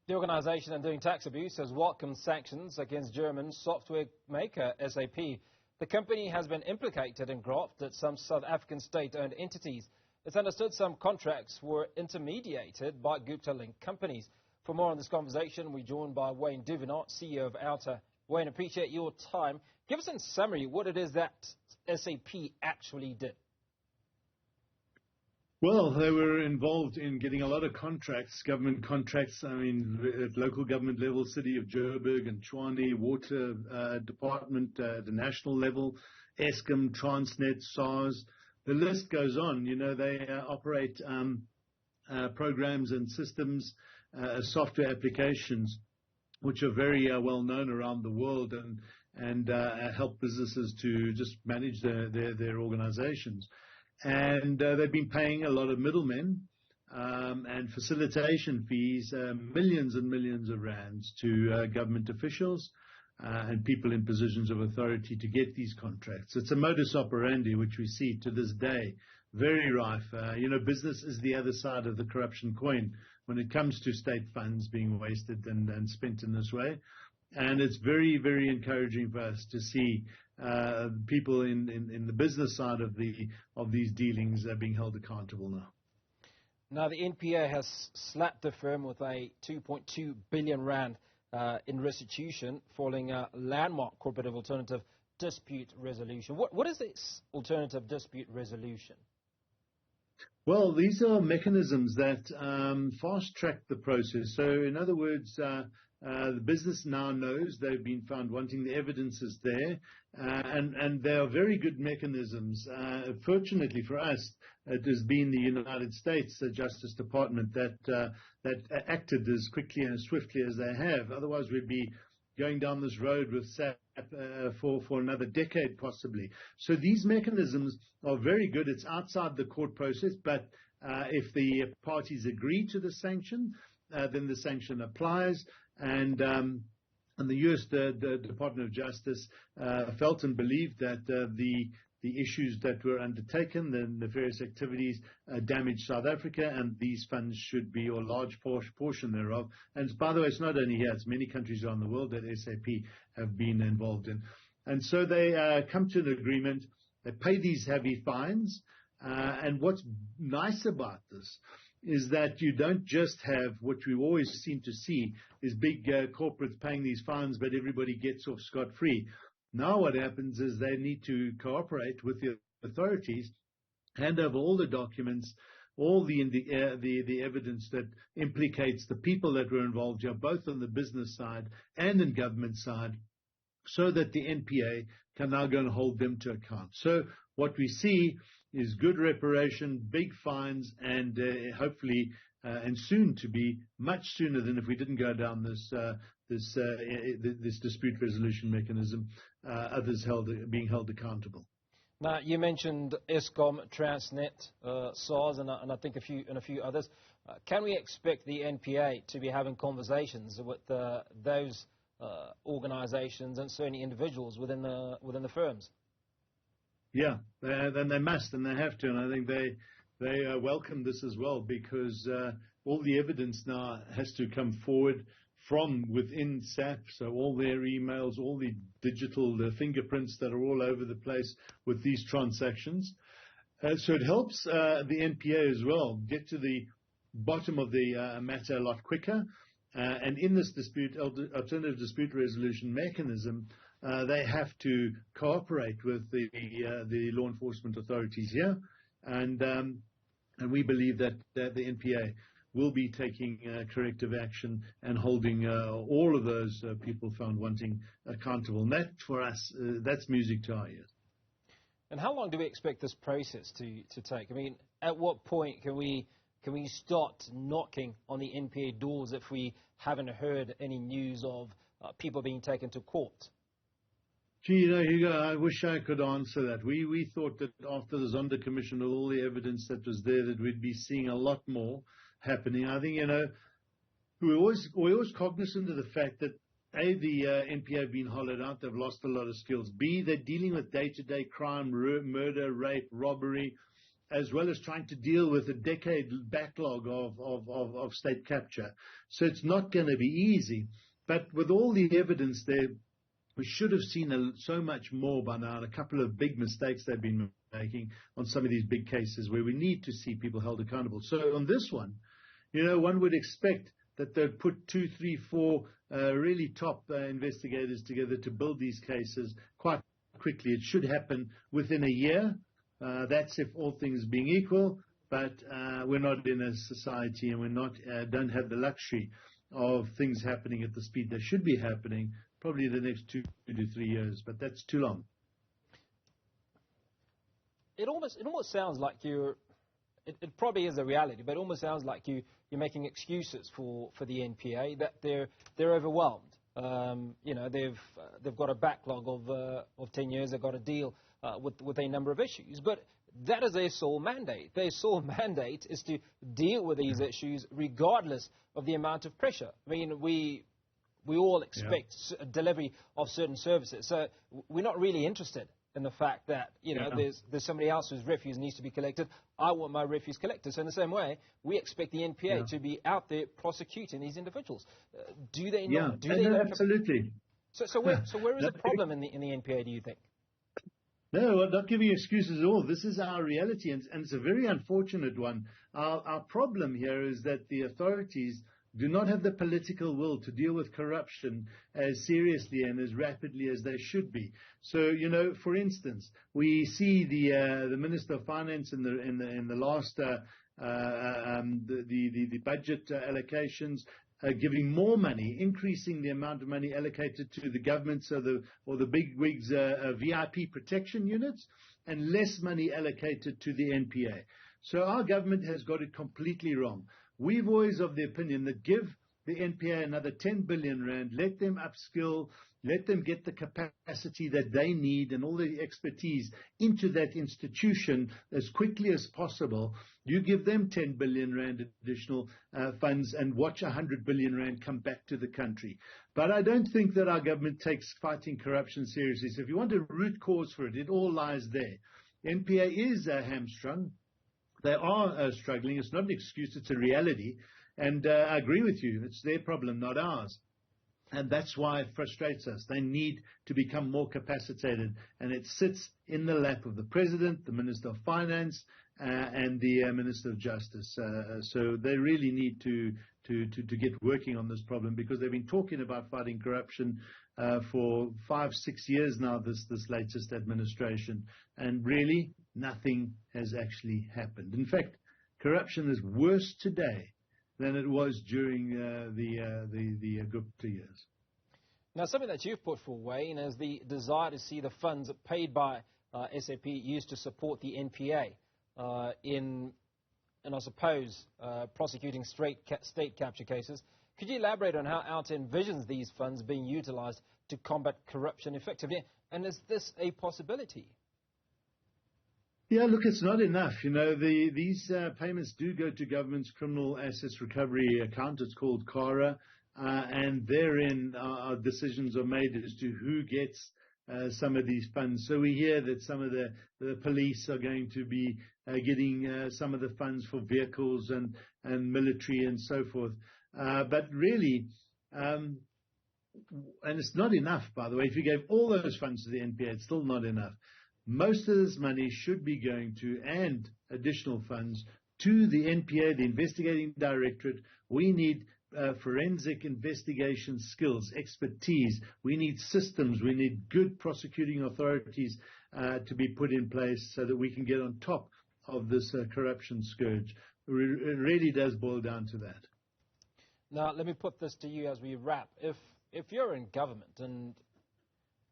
The organisation undoing tax abuse has welcomed sanctions against German software maker SAP. The company has been implicated in graft at some South African state-owned entities. It's understood some contracts were intermediated by OUTA-linked companies. For more on this conversation, we're joined by Duvenage, CEO of OUTA. Wayne, appreciate your time. Give us in summary what it is that SAP actually did. Well, they were involved in getting a lot of contracts, government contracts, at local government level, City of Joburg and Tshwane, Water Department, the national level, Eskom, Transnet, SARS. The list goes on. You know, they operate programs and systems, software applications, which are very well known around the world and help businesses to just manage their organizations. And they've been paying a lot of middlemen and facilitation fees, millions and millions of rands to government officials and people in positions of authority to get these contracts. It's a modus operandi which we see to this day, very rife. Business is the other side of the corruption coin when it comes to state funds being wasted and spent in this way. And it's very, very encouraging for us to see people in the business side of these dealings being held accountable now. Now, the NPA has slapped the firm with a 2.2 billion rand in restitution following a landmark cooperative alternative dispute resolution. What is this alternative dispute resolution? Well, these are mechanisms that fast-track the process. So, in other words, the business now knows they've been found wanting, the evidence is there, and they are very good mechanisms. Fortunately for us, it has been the United States Justice Department that acted as quickly and as swiftly as they have. Otherwise, we'd be going down this road with SAP for another decade possibly. So these mechanisms are very good. It's outside the court process, but if the parties agree to the sanction, then the sanction applies. And the U.S. Department of Justice felt and believed that the issues that were undertaken, the nefarious activities, damaged South Africa, and these funds should be, or a large portion thereof. And by the way, it's not only here, it's many countries around the world that SAP have been involved in. And so they come to an agreement. They pay these heavy fines. And what's nice about this is that you don't just have what we always seem to see is big corporates paying these fines, but everybody gets off scot-free. Now what happens is they need to cooperate with the authorities, hand over all the documents, all the evidence that implicates the people that were involved here, both on the business side and in government side, so that the NPA can now go and hold them to account. So what we see is good reparation, big fines, and hopefully and soon to be much sooner than if we didn't go down this dispute resolution mechanism, others being held accountable. Now, you mentioned Eskom, Transnet, SARS, and I think a few others. Can we expect the NPA to be having conversations with those organizations and certainly individuals within the firms? Yeah, then they must, and they have to, and I think they welcome this as well, because all the evidence now has to come forward from within SAP, so all their emails, all the digital fingerprints that are all over the place with these transactions. So it helps the NPA as well get to the bottom of the matter a lot quicker. And in this alternative dispute resolution mechanism, they have to cooperate with the law enforcement authorities here, and we believe that the NPA will be taking corrective action and holding all of those people found wanting accountable. And that, for us, that's music to our ears. And how long do we expect this process to take? I mean, at what point can we start knocking on the NPA doors if we haven't heard any news of people being taken to court? Gee, Hugo, I wish I could answer that. We thought that after the Zondo Commission, all the evidence that was there, that we'd be seeing a lot more happening. I think, we're always cognizant of the fact that A, the NPA have been hollowed out, they've lost a lot of skills. B, they're dealing with day-to-day crime, murder, rape, robbery, as well as trying to deal with a decade backlog of state capture. So it's not going to be easy. But with all the evidence there, we should have seen so much more by now. A couple of big mistakes they've been making on some of these big cases where we need to see people held accountable. So on this one, one would expect that they'd put 2, 3, 4 really top investigators together to build these cases quite quickly. It should happen within a year. That's if all things being equal, but we're not in a society and don't have the luxury of things happening at the speed they should be happening, probably the next 2 to 3 years, but that's too long. It almost sounds like it probably is a reality, but it almost sounds like you're making excuses for the NPA, that they're overwhelmed. They've got a backlog of 10 years. They've got to deal with a number of issues, but that is their sole mandate. Their sole mandate is to deal with these issues regardless of the amount of pressure. I mean, we all expect delivery of certain services, so we're not really interested in the fact that there's somebody else whose refuse needs to be collected. I want my refuse collected. So in the same way, we expect the NPA to be out there prosecuting these individuals. Do they not? Do they not? Absolutely. So where is the problem in the NPA, do you think? No, we're not giving excuses at all. This is our reality, and it's a very unfortunate one. Our problem here is that the authorities do not have the political will to deal with corruption as seriously and as rapidly as they should be. So, for instance, we see the Minister of Finance in the last the budget allocations giving more money, increasing the amount of money allocated to the governments or the big wigs VIP protection units, and less money allocated to the NPA. So our government has got it completely wrong. We've always of the opinion that give the NPA another 10 billion rand, let them upskill, let them get the capacity that they need and all the expertise into that institution as quickly as possible. You give them 10 billion rand additional funds and watch 100 billion rand come back to the country. But I don't think that our government takes fighting corruption seriously. So if you want a root cause for it, it all lies there. NPA is hamstrung. They are struggling. It's not an excuse. It's a reality. And I agree with you. It's their problem, not ours. And that's why it frustrates us. They need to become more capacitated. And it sits in the lap of the President, the Minister of Finance, and the Minister of Justice. So they really need to get working on this problem, because they've been talking about fighting corruption for 5-6 years now, this latest administration. And really, nothing has actually happened. In fact, corruption is worse today than it was during the Gupta years. Now, something that you've put forward, Wayne, is the desire to see the funds paid by SAP used to support the NPA in I suppose, prosecuting state capture cases. Could you elaborate on how OUTA envisions these funds being utilized to combat corruption effectively? And is this a possibility? Yeah, look, it's not enough. These payments do go to government's criminal assets recovery account. It's called CARA, and therein decisions are made as to who gets some of these funds. So we hear that some of the police are going to be getting some of the funds for vehicles and military and so forth. But really, and it's not enough, by the way. If you gave all those funds to the NPA, it's still not enough. Most of this money should be going to, and additional funds, to the NPA, the Investigating Directorate. We need forensic investigation skills, expertise. We need systems. We need good prosecuting authorities to be put in place so that we can get on top of this corruption scourge. It really does boil down to that. Now, let me put this to you as we wrap. If you're in government and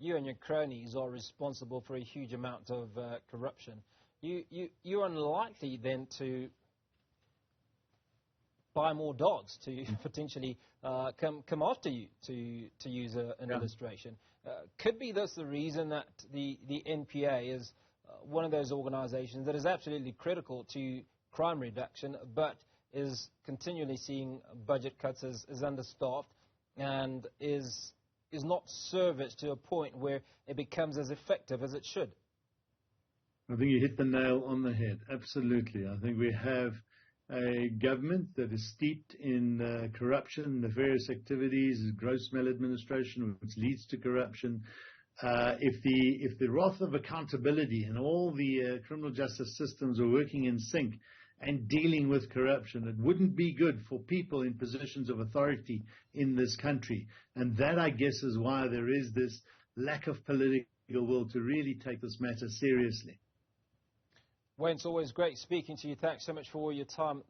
you and your cronies are responsible for a huge amount of corruption, you're unlikely then to buy more dogs to potentially come after you, to use an illustration. Could be this the reason that the NPA is one of those organizations that is absolutely critical to crime reduction, but is continually seeing budget cuts, is understaffed, and is not serviced to a point where it becomes as effective as it should? I think you hit the nail on the head. Absolutely. I think we have a government that is steeped in corruption, nefarious activities, gross maladministration, which leads to corruption. If the wrath of accountability and all the criminal justice systems are working in sync and dealing with corruption, it wouldn't be good for people in positions of authority in this country. And that, I guess, is why there is this lack of political will to really take this matter seriously. Wayne, it's always great speaking to you. Thanks so much for all your time